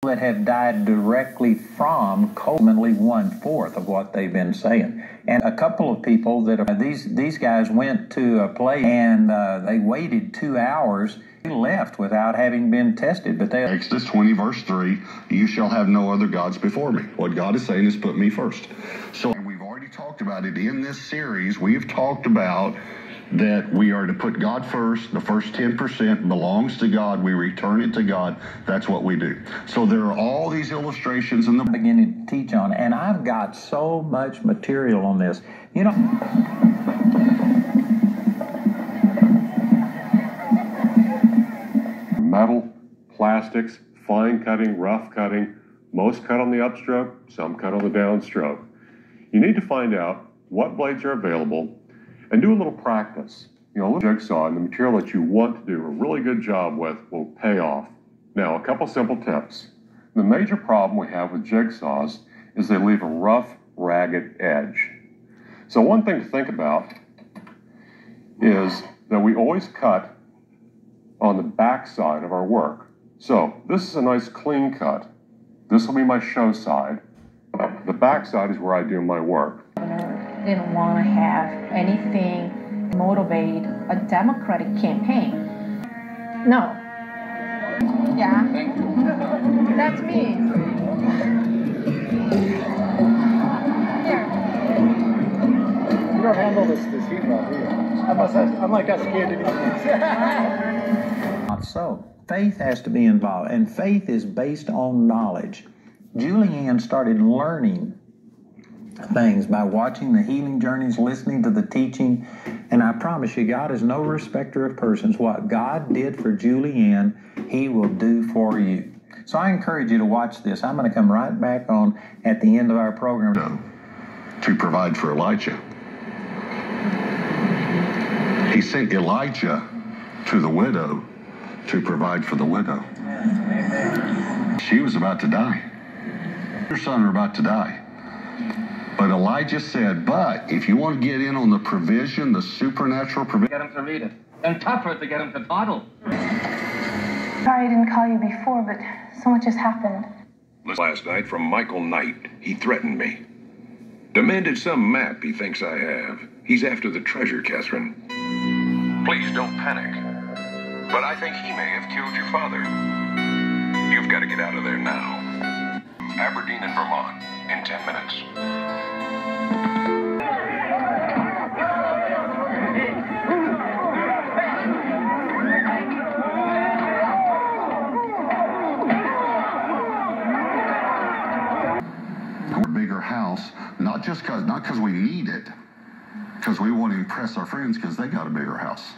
that have died directly from ultimately 1/4 of what they've been saying. And a couple of people that are, these guys went to a place and they waited 2 hours. They left without having been tested. But they Exodus 20 verse 3, you shall have no other gods before me. What God is saying is put me first. So we've already talked about it in this series. We've talked about that we are to put God first. The first 10% belongs to God. We return it to God. That's what we do. So there are all these illustrations in the beginning to teach on, and I've got so much material on this. You know, metal, plastics, fine cutting, rough cutting, most cut on the upstroke, some cut on the downstroke. You need to find out what blades are available and do a little practice. You know, jigsaw and the material that you want to do a really good job with will pay off. Now, a couple simple tips. The major problem we have with jigsaws is they leave a rough, ragged edge. So one thing to think about is that we always cut on the back side of our work. So this is a nice clean cut. This will be my show side. The back side is where I do my work. Didn't want to have anything motivate a Democratic campaign. No. Yeah. That's me. Here. You don't handle this heat well, do you? I'm like that scared to not so. Faith has to be involved, and faith is based on knowledge. Julianne started learning things by watching the healing journeys, listening to the teaching, and I promise you, God is no respecter of persons. What God did for Julianne, He will do for you. So I encourage you to watch this. I'm going to come right back on at the end of our program. To provide for Elijah. He sent Elijah to the widow to provide for the widow. She was about to die. Her son were about to die. But Elijah said, but if you want to get in on the provision, the supernatural provision. Get him to read it. And tougher to get him to toddle. Sorry I didn't call you before, but so much has happened. Last night from Michael Knight. He threatened me. Demanded some map he thinks I have. He's after the treasure, Catherine. Please don't panic. But I think he may have killed your father. You've got to get out of there now. Aberdeen and Vermont in 10 minutes. A bigger house, not because we need it, because we want to impress our friends because they got a bigger house.